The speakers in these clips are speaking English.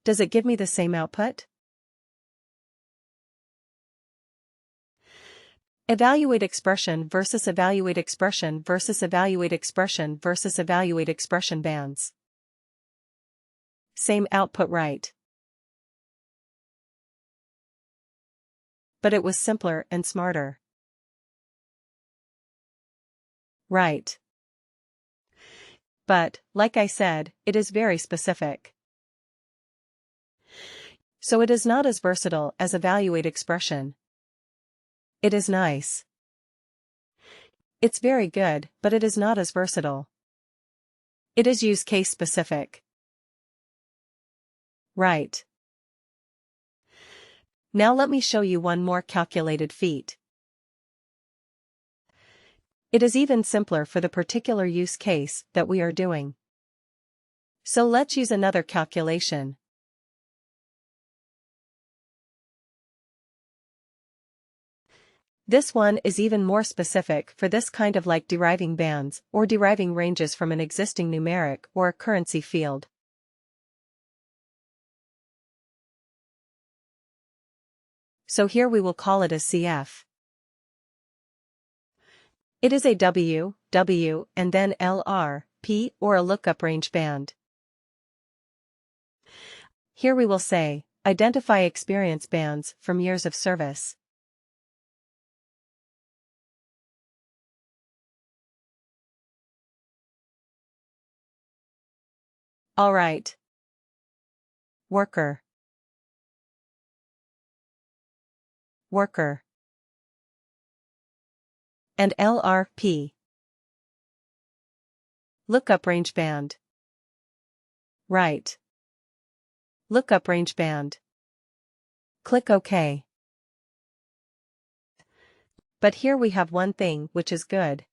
Does it give me the same output? Evaluate expression versus evaluate expression versus evaluate expression versus evaluate expression bands. Same output, right? But it was simpler and smarter. Right. But, like I said, it is very specific. So it is not as versatile as evaluate expression. It is nice. It's very good, but it is not as versatile. It is use case specific. Right. Now let me show you one more calculated feat. It is even simpler for the particular use case that we are doing. So let's use another calculation. This one is even more specific for this kind of like deriving bands or deriving ranges from an existing numeric or a currency field. So here we will call it a CF. It is a W, W, and then LR, P, or a lookup range band. Here we will say, identify experience bands from years of service. Alright. Worker. Worker. And LRP. Lookup range band. Right. Lookup range band. Click OK. But here we have one thing which is good.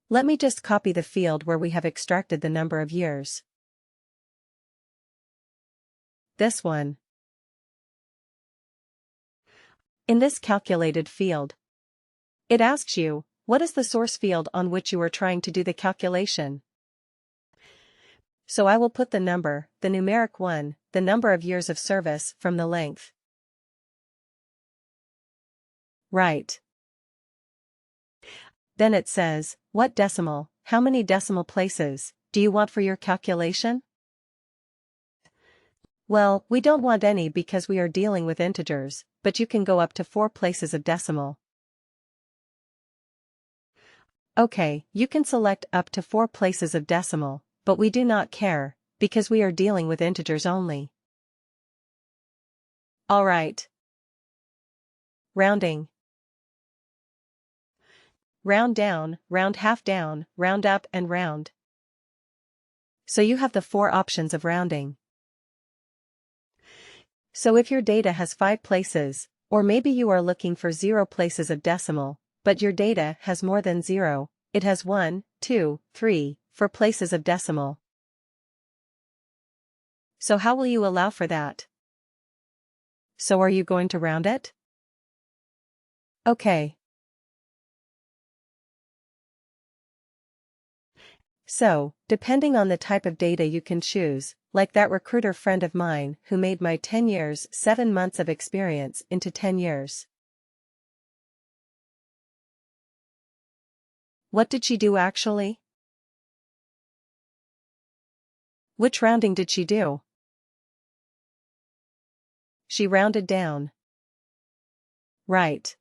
Let me just copy the field where we have extracted the number of years. This one. In this calculated field, it asks you, what is the source field on which you are trying to do the calculation? So I will put the number, the numeric one, the number of years of service from the length. Right. Then it says, what decimal, how many decimal places, do you want for your calculation? Well, we don't want any because we are dealing with integers, but you can go up to 4 places of decimal. Okay, you can select up to 4 places of decimal, but we do not care, because we are dealing with integers only. Alright. Rounding. Round down, round half down, round up and round. So you have the 4 options of rounding. So if your data has 5 places, or maybe you are looking for 0 places of decimal, but your data has more than 0, it has 1, 2, 3, 4 places of decimal. So how will you allow for that? So are you going to round it? Okay. So, depending on the type of data you can choose, like that recruiter friend of mine who made my 10 years, 7 months of experience into 10 years. What did she do actually? Which rounding did she do? She rounded down. Right.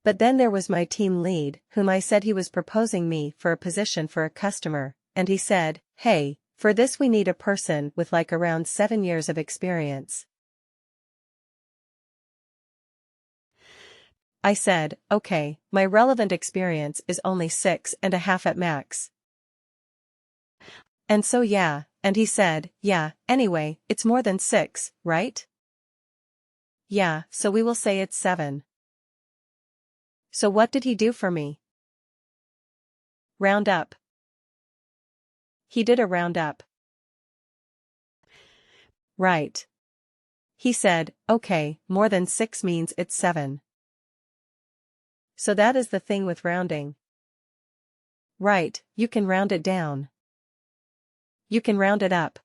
But then there was my team lead, whom I said he was proposing me for a position for a customer, and he said, hey, for this we need a person with like around 7 years of experience. I said, okay, my relevant experience is only 6.5 at max. And so yeah, and he said, yeah, anyway, it's more than 6, right? Yeah, so we will say it's 7. So what did he do for me? Round up. He did a round up. Right. He said, okay, more than 6 means it's 7. So that is the thing with rounding. Right, you can round it down. you can round it up.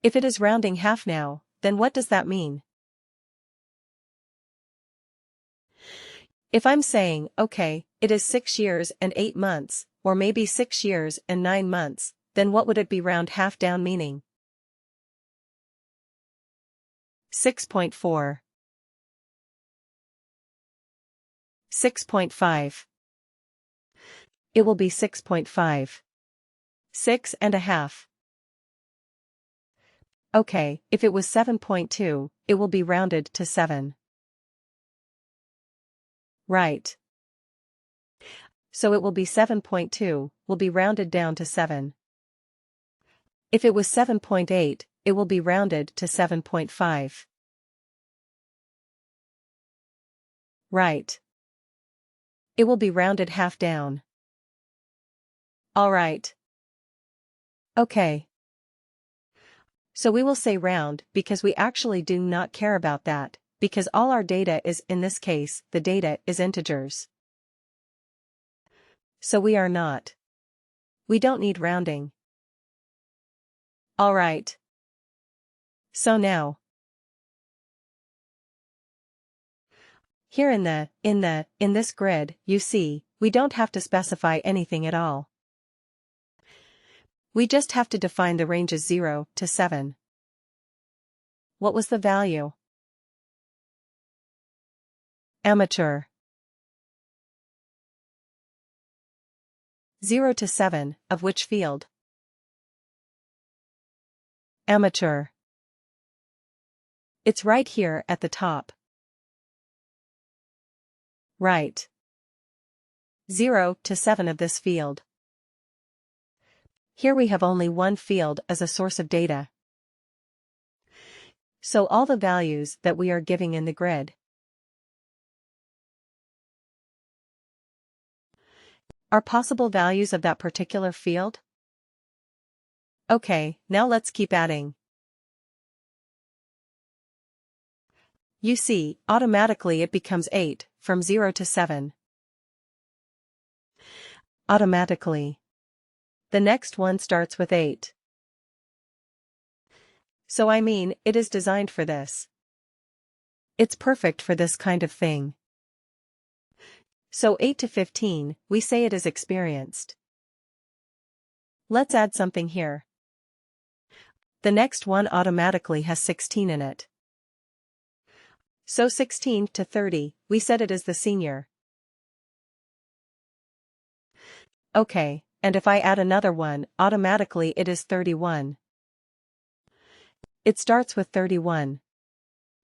If it is rounding half now, then what does that mean? If I'm saying, okay, it is 6 years and 8 months, or maybe 6 years and 9 months, then what would it be round half down meaning? 6.4. 6.5. It will be 6.5. 6.5. Okay, if it was 7.2, it will be rounded to 7. Right. So it will be 7.2, will be rounded down to 7. If it was 7.8, it will be rounded to 7.5. Right. It will be rounded half down. Alright. Okay. So we will say round because we actually do not care about that, because all our data is, in this case, the data is integers. So we are not. We don't need rounding. Alright. So now, here in this grid, you see, we don't have to specify anything at all. We just have to define the ranges 0 to 7. What was the value? Amateur. 0 to 7, of which field? Amateur. It's right here at the top. Right. 0 to 7 of this field. Here we have only one field as a source of data. So all the values that we are giving in the grid are possible values of that particular field? Okay, now let's keep adding. You see, automatically it becomes 8, from 0 to 7. Automatically. The next one starts with 8. So I mean, it is designed for this. It's perfect for this kind of thing. So 8 to 15, we say it is experienced. Let's add something here. The next one automatically has 16 in it. So 16 to 30, we said it is the senior. Okay, and if I add another one, automatically it is 31. It starts with 31.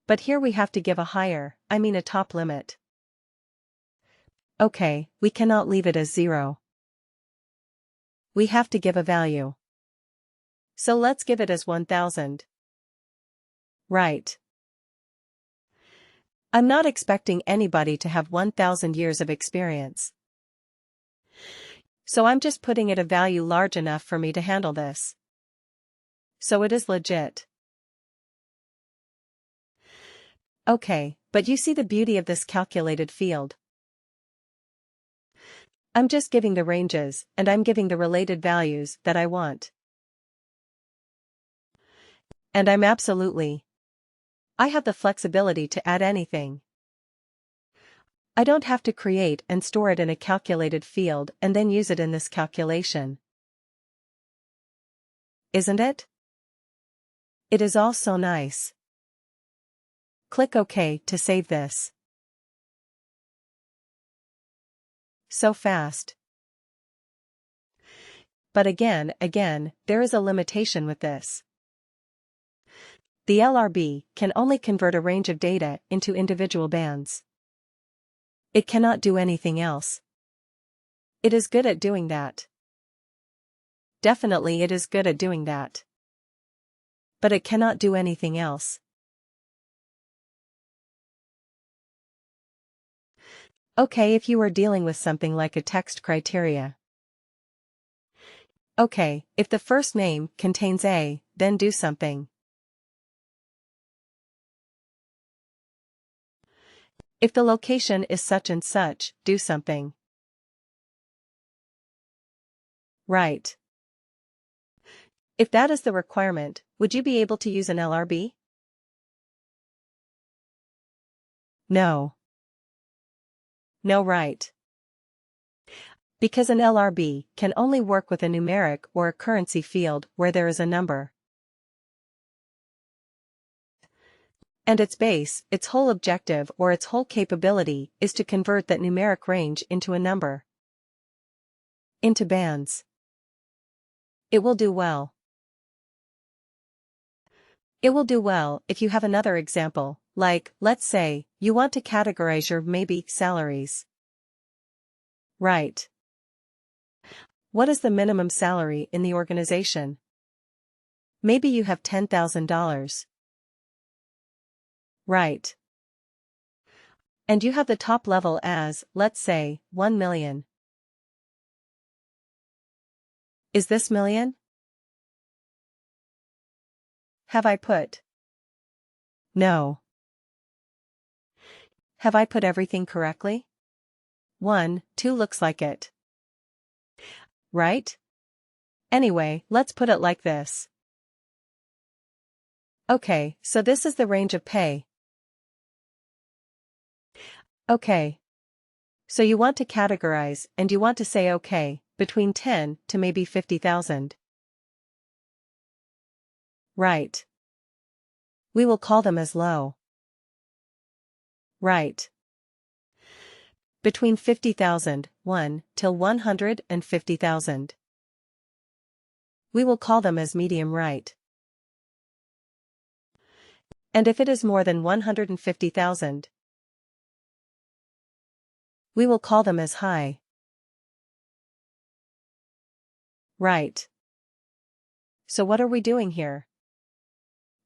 But here we have to give a higher, a top limit. Okay, we cannot leave it as 0. We have to give a value. So let's give it as 1000. Right. I'm not expecting anybody to have 1000 years of experience. So I'm just putting it a value large enough for me to handle this. So it is legit. Okay, but you see the beauty of this calculated field. I'm just giving the ranges, and I'm giving the related values that I want. And I have the flexibility to add anything. I don't have to create and store it in a calculated field and then use it in this calculation. Isn't it? It is all so nice. Click OK to save this. So fast. But again, there is a limitation with this. The LRB can only convert a range of data into individual bands. It cannot do anything else. It is good at doing that. Definitely it is good at doing that. But it cannot do anything else. Okay, if you are dealing with something like a text criteria. Okay, if the first name contains A, then do something. If the location is such and such, do something. Right. If that is the requirement, would you be able to use an LRB? No. No, right. Because an LRB can only work with a numeric or a currency field where there is a number. And its base, its whole objective or its whole capability is to convert that numeric range into a number. Into bands. It will do well. It will do well if you have another example, like, let's say, you want to categorize your maybe salaries. Right. What is the minimum salary in the organization? Maybe you have $10,000. Right. And you have the top level as, let's say, 1 million. Is this million? Have I put? No. Have I put everything correctly? 1, 2 looks like it. Right? Anyway, let's put it like this. Okay, so this is the range of pay. Okay. So you want to categorize and you want to say okay, between 10 to maybe 50,000. Right. We will call them as low. Right. Between 50,000, 1, till 150,000. We will call them as medium right. And if it is more than 150,000, we will call them as high. Right. So what are we doing here?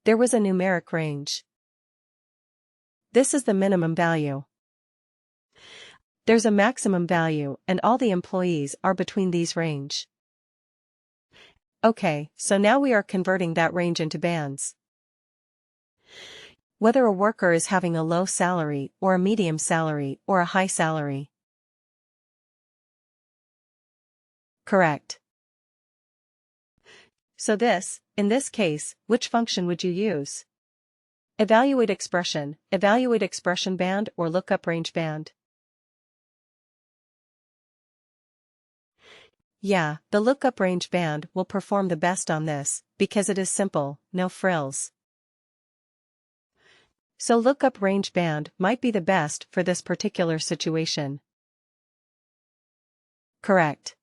There was a numeric range. This is the minimum value. There's a maximum value and all the employees are between these range. Okay, so now we are converting that range into bands. Whether a worker is having a low salary or a medium salary or a high salary. Correct. So in this case, which function would you use? Evaluate expression band or lookup range band. Yeah, the lookup range band will perform the best on this, because it is simple, no frills. So lookup range band might be the best for this particular situation. Correct.